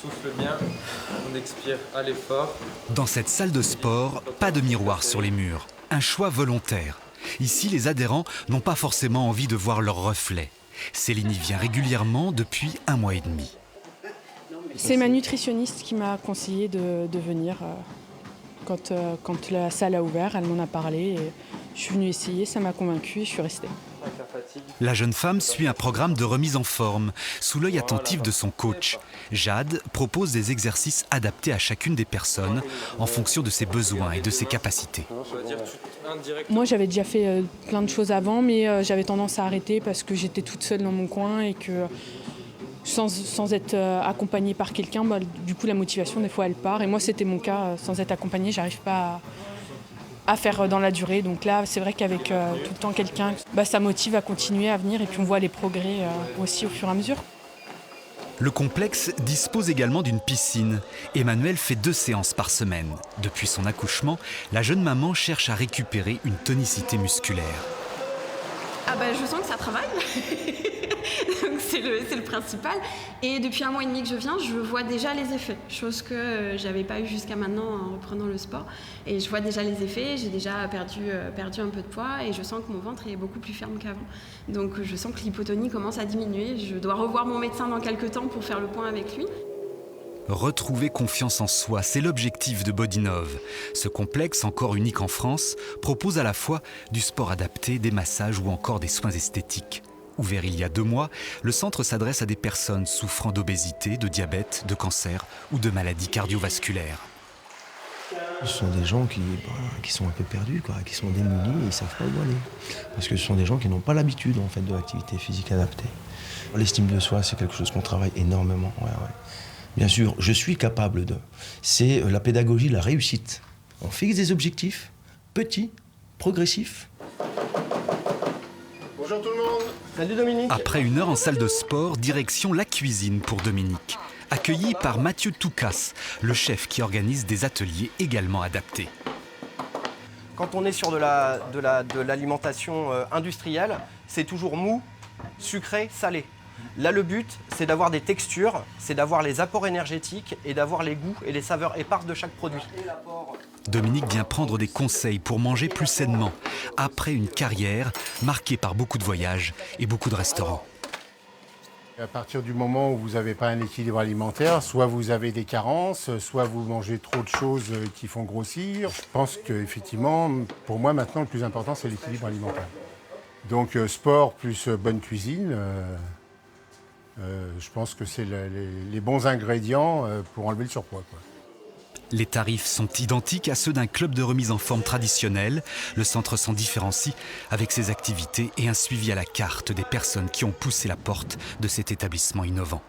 souffle bien, on expire à l'effort. Dans cette salle de sport, pas de miroir sur les murs. Un choix volontaire. Ici, les adhérents n'ont pas forcément envie de voir leur reflet. Céline y vient régulièrement depuis 1 mois et demi. C'est ma nutritionniste qui m'a conseillé de venir quand la salle a ouvert. Elle m'en a parlé et je suis venue essayer, ça m'a convaincue et je suis restée. La jeune femme suit un programme de remise en forme, sous l'œil attentif de son coach. Jade propose des exercices adaptés à chacune des personnes en fonction de ses besoins et de ses capacités. Moi, j'avais déjà fait plein de choses avant, mais j'avais tendance à arrêter parce que j'étais toute seule dans mon coin et que sans être accompagnée par quelqu'un, du coup, la motivation, des fois, elle part. Et moi, c'était mon cas. Sans être accompagnée, j'arrive pas à faire dans la durée. Donc là, c'est vrai qu'avec tout le temps quelqu'un, ça motive à continuer à venir et puis on voit les progrès aussi au fur et à mesure. Le complexe dispose également d'une piscine. Emmanuelle fait 2 séances par semaine. Depuis son accouchement, la jeune maman cherche à récupérer une tonicité musculaire. Je sens que ça travaille. Donc c'est le principal. Et depuis 1 mois et demi que je viens, je vois déjà les effets. Chose que j'avais pas eu jusqu'à maintenant en reprenant le sport. Et je vois déjà les effets. J'ai déjà perdu un peu de poids et je sens que mon ventre est beaucoup plus ferme qu'avant. Donc je sens que l'hypotonie commence à diminuer. Je dois revoir mon médecin dans quelques temps pour faire le point avec lui. Retrouver confiance en soi, c'est l'objectif de Bodinov. Ce complexe, encore unique en France, propose à la fois du sport adapté, des massages ou encore des soins esthétiques. Ouvert il y a 2 mois, le centre s'adresse à des personnes souffrant d'obésité, de diabète, de cancer ou de maladies cardiovasculaires. Ce sont des gens qui sont un peu perdus, qui sont démunis et ils ne savent pas où aller. Parce que ce sont des gens qui n'ont pas l'habitude en fait, de l'activité physique adaptée. L'estime de soi, c'est quelque chose qu'on travaille énormément. Ouais. Bien sûr, je suis capable de. C'est la pédagogie, la réussite. On fixe des objectifs, petits, progressifs. Bonjour tout le monde. Salut Dominique. Après 1 heure en salle de sport, direction la cuisine pour Dominique. Accueilli par Mathieu Toucas, le chef qui organise des ateliers également adaptés. Quand on est sur de l'alimentation industrielle, c'est toujours mou, sucré, salé. Là, le but, c'est d'avoir des textures, c'est d'avoir les apports énergétiques et d'avoir les goûts et les saveurs éparses de chaque produit. Dominique vient prendre des conseils pour manger plus sainement, après une carrière marquée par beaucoup de voyages et beaucoup de restaurants. À partir du moment où vous n'avez pas un équilibre alimentaire, soit vous avez des carences, soit vous mangez trop de choses qui font grossir. Je pense qu'effectivement, pour moi maintenant, le plus important, c'est l'équilibre alimentaire. Donc sport plus bonne cuisine, je pense que c'est les bons ingrédients pour enlever le surpoids, quoi. Les tarifs sont identiques à ceux d'un club de remise en forme traditionnel. Le centre s'en différencie avec ses activités et un suivi à la carte des personnes qui ont poussé la porte de cet établissement innovant.